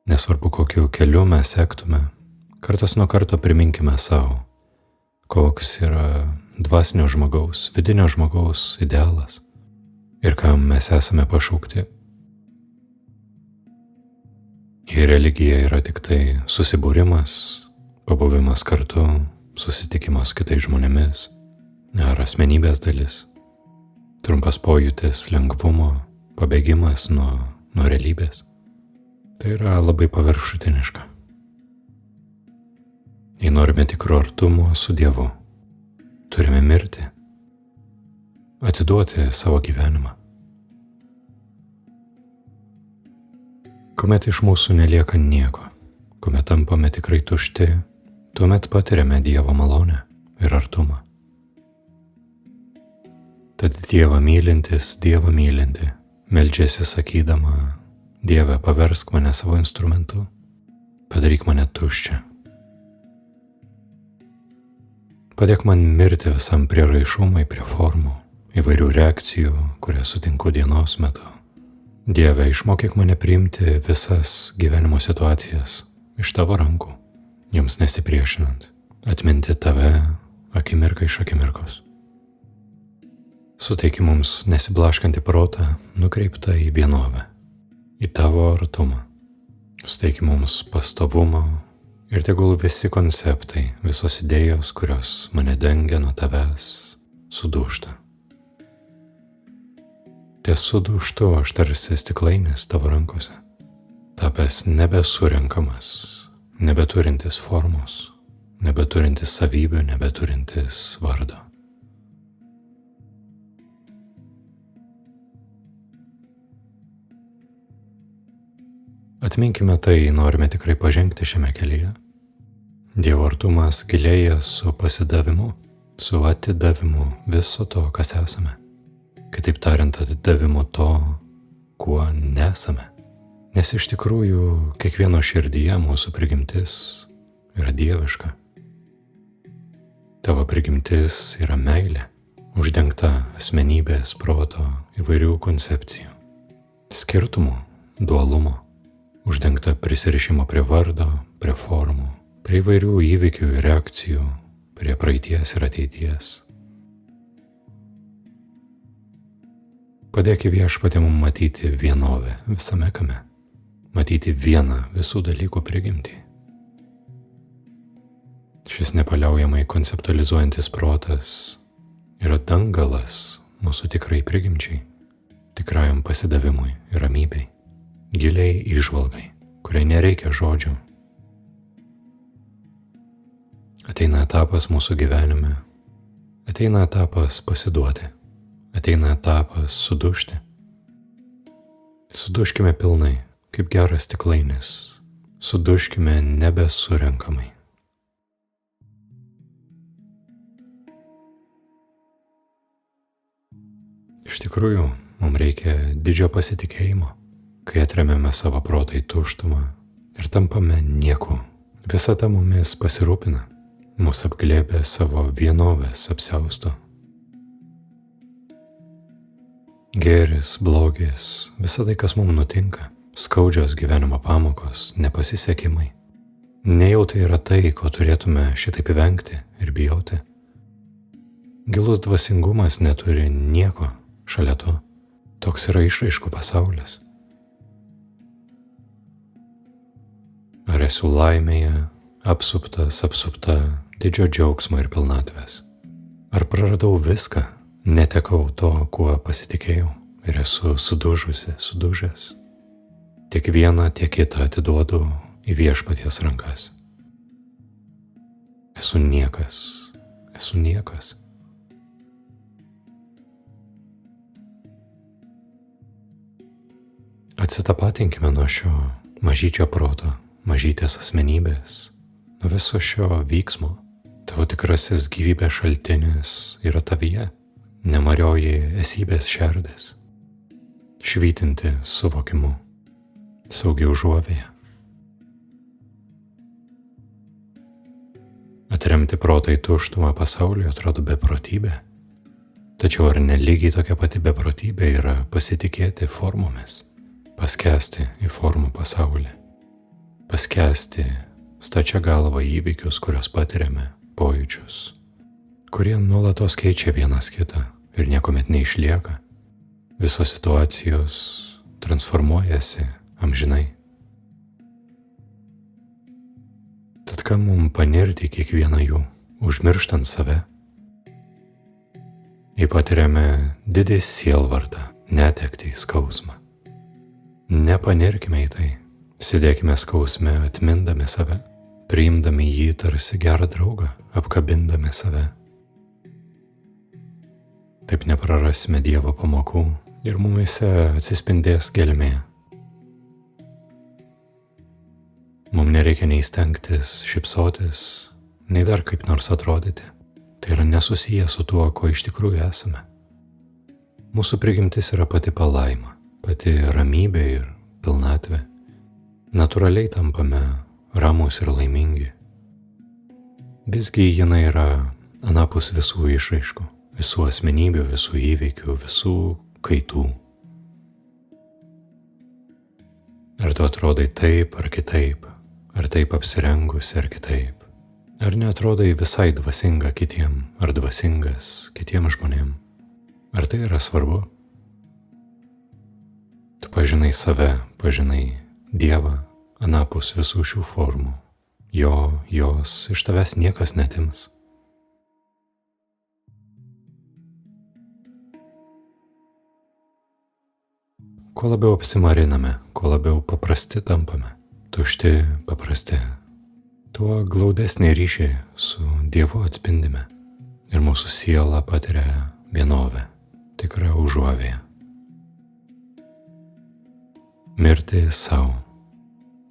Nesvarbu, kokiu keliu mes sektume, kartas nuo karto priminkime savo, koks yra dvasinio žmogaus, vidinio žmogaus idealas ir kam mes esame pašaukti. Jei religija yra tik tai susibūrimas, pabuvimas kartu, susitikimas su kitais žmonėmis ar asmenybės dalis, trumpas pojūtis lengvumo, pabėgimas nuo realybės, tai yra labai paviršutiniška. Jei norime tikro artumo su Dievu, turime mirti, atiduoti savo gyvenimą. Kuomet iš mūsų nelieka nieko, kuomet tampame tikrai tušti, tuomet patiriame Dievo malonę ir artumą. Tad Dievą mylinti, meldžiasi sakydama: Dieve, paversk mane savo instrumentu, padaryk mane tuščią. Padėk man mirti visam prieraišumui, prie formų, įvairių reakcijų, kurias sutinku dienos metu. Dieve, išmokyk mane priimti visas gyvenimo situacijas iš tavo rankų, joms nesipriešinant, atminti tave akimirką iš akimirkos. Suteiki mums nesiblaškantį protą, nukreiptą į vienovę, į tavo artumą. Suteiki mums pastovumą ir tegul visi konceptai, visos idėjos, kurios mane dengia nuo tavęs, sudūžta. Sudūžtu aš tarsi stiklainis tavo rankose, tapęs nebesurenkamas, nebeturintis formos, nebeturintis savybių, nebeturintis vardo. Atminkime tai, norime tikrai pažengti šiame kelyje. Dievo artumas gilėja su pasidavimu, su atidavimu viso to, kas esame. Kitaip tariant, atidavimu to, kuo nesame. Nes iš tikrųjų kiekvieno širdyje mūsų prigimtis yra dieviška. Tavo prigimtis yra meilė, uždengta asmenybės, proto, įvairių koncepcijų, skirtumų, dualumo, uždengta prisirišimo prie vardo, prie formų, prie įvairių įvykių ir reakcijų, prie praeities ir ateities. Padėk Viešpatie mums matyti vienovę visame kame, matyti vieną visų dalykų prigimtį. Šis nepaliaujamai konceptualizuojantis protas yra dangalas mūsų tikrai prigimčiai, tikrajam pasidavimui ir ramybei, giliai įžvalgai, kuriai nereikia žodžių. Ateina etapas mūsų gyvenime, ateina etapas pasiduoti, ateina etapas sudužti. Sudužkime pilnai, kaip geras stiklainis, sudužkime nebesurenkamai. Iš tikrųjų, mums reikia didžio pasitikėjimo, kai atremiame savo protą į tuštumą ir tampame nieku. Visata mumis pasirūpina, mus apglėbia savo vienovės apsiaustu. Gėris, blogis, visa tai, kas mums nutinka, skaudžios gyvenimo pamokos, nepasisekimai. Nejau tai yra tai, ko turėtume šitaip vengti ir bijoti. Gilus dvasingumas neturi nieko šalia to. Toks yra išraiškų pasaulis. Ar esu laimėje, apsupta didžio džiaugsmo ir pilnatvės? Ar praradau viską, netekau to, kuo pasitikėjau ir esu sudužęs? Tiek vieną, tiek kitą atiduodu į Viešpaties rankas. Esu niekas. Atsitapatinkime nuo šio mažyčio proto, mažytės asmenybės, nuo viso šio vyksmo. Tavo tikrasis gyvybės šaltinis yra tavyje, nemarioji esybės šerdis, švytinti suvokimu, saugi užuovėje. Atremti protą į tuštumą pasaulyje atrodo beprotybė, tačiau ar nelygiai tokia pati beprotybė yra pasitikėti formomis, paskęsti į formų pasaulį? paskęsti stačia galva įvykius, kuriuos patiriame, pojūčius, kurie nuolatos keičia vienas kitą ir niekuomet neišlieka. Visos situacijos transformuojasi amžinai. Tad kam mums panirti kiekvieną jų, užmirštant save? Jei patiriame didį sielvartą, netektį, skausmą, nepanirkime į tai, sėdėkime skausme atmindami save, priimdami jį tarsi gerą draugą, apkabindami save. Taip neprarasime Dievo pamokų ir mumyse atsispindės gelmė. Mums nereikia nei stengtis, šypsotis, nei dar kaip nors atrodyti. Tai yra nesusiję su tuo, ko iš tikrųjų esame. Mūsų prigimtis yra pati palaima, pati ramybė ir pilnatvė. Natūraliai tampame ramūs ir laimingi. Visgi jinai yra anapus visų išraiškų, visų asmenybių, visų įvykių, visų kaitų. Ar tu atrodai taip ar kitaip, ar taip apsirengusi ar kitaip, ar neatrodai visai dvasinga kitiem, ar dvasingas kitiem žmonėm, ar tai yra svarbu? Tu pažinai save, pažinai Dievą anapus visų šių formų, jos iš tavęs niekas netims. Kuo labiau apsimariname, kuo labiau paprasti tampame, tušti, paprasti, tuo glaudesnį ryšį su Dievu atspindime ir mūsų siela patiria vienovę, tikrą užuovėją. Mirti savo,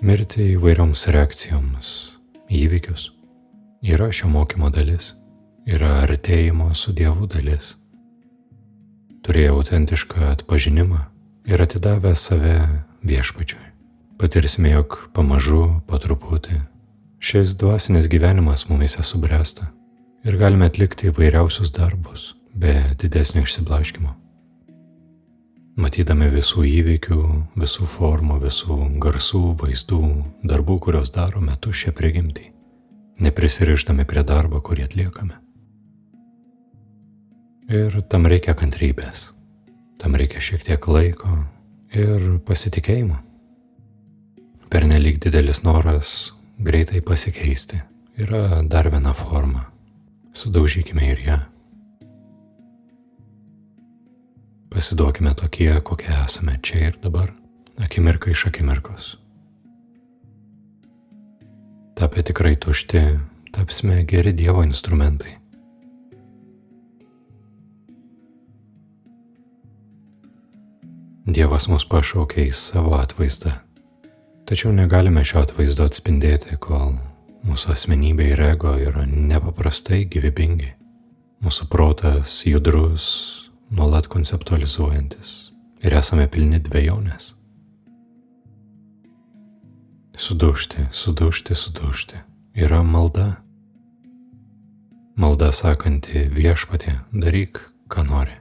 mirti įvairioms reakcijoms, įvykius yra šio mokymo dalis, yra artėjimo su Dievu dalis. Turėję autentišką atpažinimą ir atidavę save Viešpačiui, patirsime, jog pamažu, po truputį, šis dvasinis gyvenimas mumyse subręsta ir galime atlikti įvairiausius darbus be didesnio išsiblaškymo. Matydami visų įvykių, visų formų, visų garsų, vaizdų, darbų, kurios darome tuščią prigimtį, neprisirišdami prie darbo, kurį atliekame. Ir tam reikia kantrybės, tam reikia šiek tiek laiko ir pasitikėjimo. Pernelyg didelis noras greitai pasikeisti yra dar viena forma. Sudaužykime ir ją. Pasiduokime tokie, kokie esame čia ir dabar, akimirka iš akimirkos. Tapę tikrai tušti, tapsime geri Dievo instrumentai. Dievas mus pašaukė į savo atvaizdą. Tačiau negalime šio atvaizdo atspindėti, kol mūsų asmenybė ir ego yra nepaprastai gyvybingi. Mūsų protas judrus, nuolat konceptualizuojantis ir esame pilni dvejonės. Sudužti yra malda. Malda sakanti: Viešpatie, daryk, ką nori.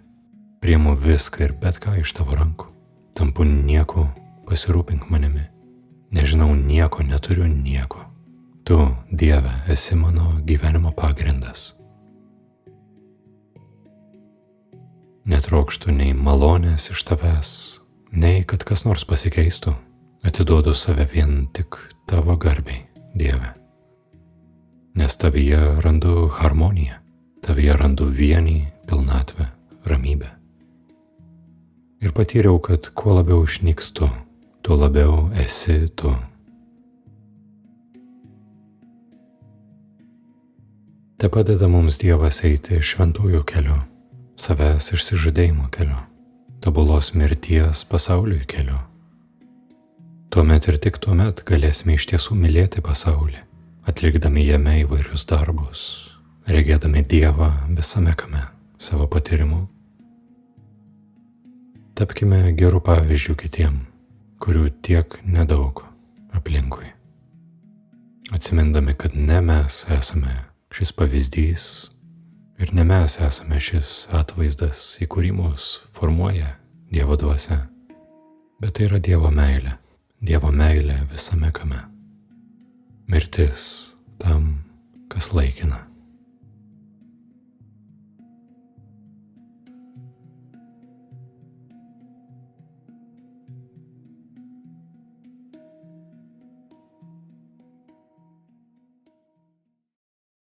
Priimu viską ir bet ką iš tavo rankų. Tampu nieku, pasirūpink manimi. Nežinau nieko, neturiu nieko. Tu, Dieve, esi mano gyvenimo pagrindas. Netrokštu nei malonės iš tavęs, nei kad kas nors pasikeistų. Atiduodu save vien tik tavo garbei, Dieve. Nes tavyje randu harmoniją, tavyje randu vienį, pilnatvę, ramybę. Ir patyriau, kad kuo labiau išnykstu, tuo labiau esi tu. Te padeda mums Dievas eiti šventųjų keliu, savęs išsižadėjimo keliu, tobulos mirties pasauliui keliu. Tuomet ir tik tuomet galėsime iš tiesų mylėti pasaulį, atlikdami jame įvairius darbus, regėdami Dievą visame kame, savo patyrimu. Tapkime gerų pavyzdžių kitiem, kurių tiek nedaug aplinkui. Atsimindami, kad ne mes esame šis pavyzdys ir ne mes esame šis atvaizdas, į kurį mus formuoja Dievo dvasia, bet tai yra Dievo meilė visame kame. mirtis tam, kas laikina.